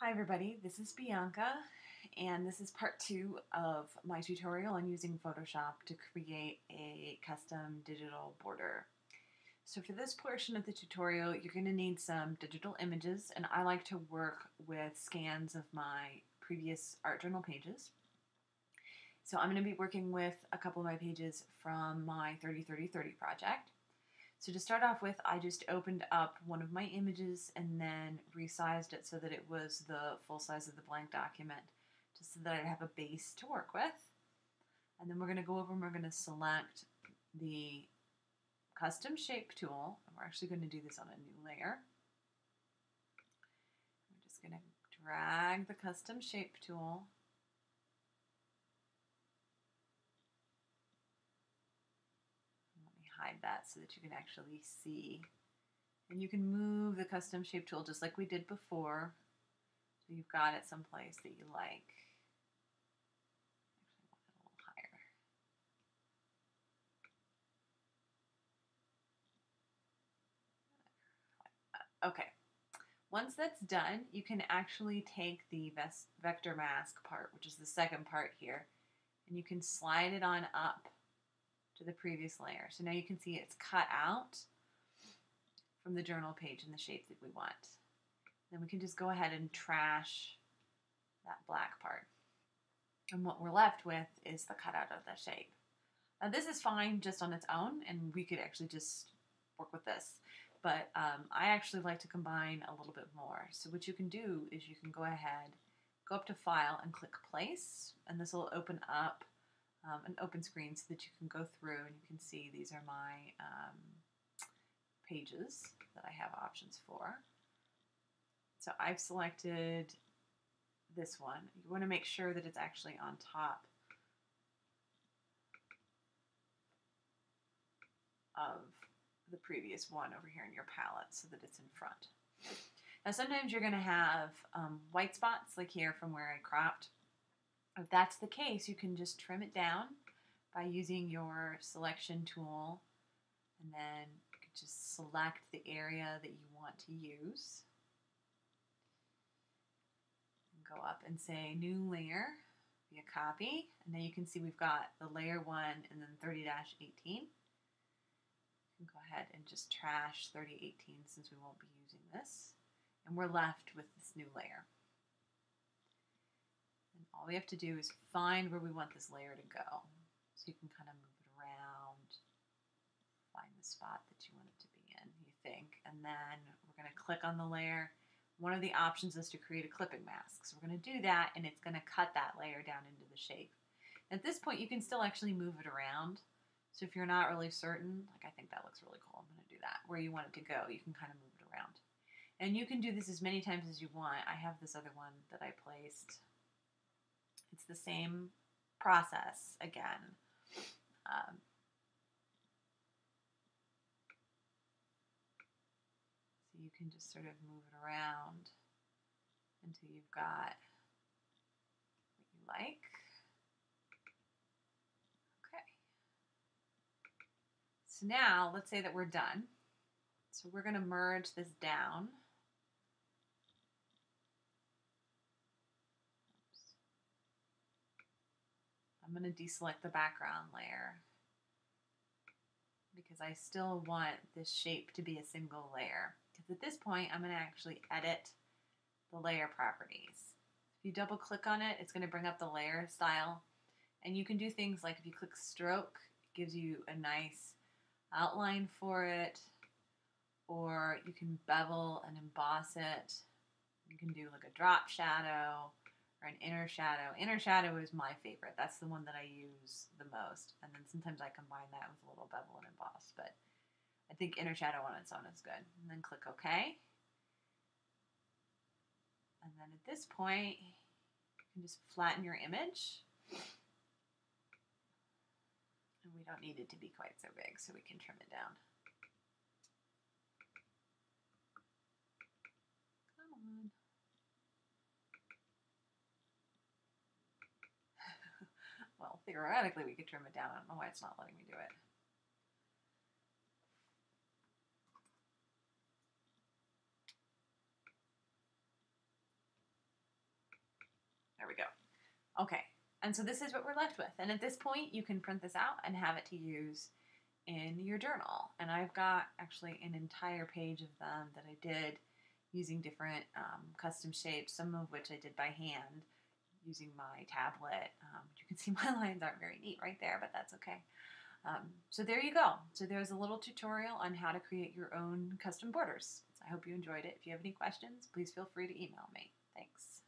Hi everybody, this is Bianca, and this is part 2 of my tutorial on using Photoshop to create a custom digital border. So for this portion of the tutorial, you're going to need some digital images, and I like to work with scans of my previous art journal pages. So I'm going to be working with a couple of my pages from my 30-30-30 project. So to start off with, I just opened up one of my images and then resized it so that it was the full size of the blank document, just so that I'd have a base to work with. And then we're going to go over and we're going to select the custom shape tool. And we're actually going to do this on a new layer. We're just going to drag the custom shape tool. Hide that so that you can actually see. And you can move the custom shape tool just like we did before. So you've got it someplace that you like. Actually, I want it a little higher. Okay. Once that's done, you can actually take the vector mask part, which is the second part here, and you can slide it on up to the previous layer. So now you can see it's cut out from the journal page in the shape that we want. Then we can just go ahead and trash that black part. And what we're left with is the cutout of the shape. Now this is fine just on its own, and we could actually just work with this. But I actually like to combine a little bit more. So what you can do is you can go ahead, go up to File and click Place, and this will open up an open screen so that you can go through and you can see these are my pages that I have options for. So I've selected this one. You want to make sure that it's actually on top of the previous one over here in your palette so that it's in front. Now sometimes you're going to have white spots like here from where I cropped. If that's the case, you can just trim it down by using your selection tool, and then you can just select the area that you want to use. And go up and say New Layer via Copy, and now you can see we've got the Layer 1 and then 30-18. Go ahead and just trash 3018 since we won't be using this. And we're left with this new layer. And all we have to do is find where we want this layer to go. So you can kind of move it around, find the spot that you want it to be in, you think. And then we're going to click on the layer. One of the options is to create a clipping mask. So we're going to do that, and it's going to cut that layer down into the shape. At this point, you can still actually move it around. So if you're not really certain, like I think that looks really cool, I'm going to do that. Where you want it to go, you can kind of move it around. And you can do this as many times as you want. I have this other one that I placed. It's the same process again. So you can just sort of move it around until you've got what you like. So now, let's say that we're done. So we're going to merge this down. Oops. I'm going to deselect the background layer because I still want this shape to be a single layer. Because at this point, I'm going to actually edit the layer properties. If you double click on it, it's going to bring up the layer style. And you can do things like if you click stroke, it gives you a nice outline for it, or you can bevel and emboss it. You can do like a drop shadow or an inner shadow. Inner shadow is my favorite. That's the one that I use the most. And then sometimes I combine that with a little bevel and emboss, but I think inner shadow on its own is good. And then click OK. And then at this point, you can just flatten your image. And we don't need it to be quite so big, so we can trim it down. Come on. Well, theoretically, we could trim it down. I don't know why it's not letting me do it. we go. Okay, and so this is what we're left with. And at this point, you can print this out and have it to use in your journal. And I've got actually an entire page of them that I did using different custom shapes, some of which I did by hand using my tablet. You can see my lines aren't very neat right there, but that's okay. So there you go. So there's a little tutorial on how to create your own custom borders. So I hope you enjoyed it. If you have any questions, please feel free to email me. Thanks.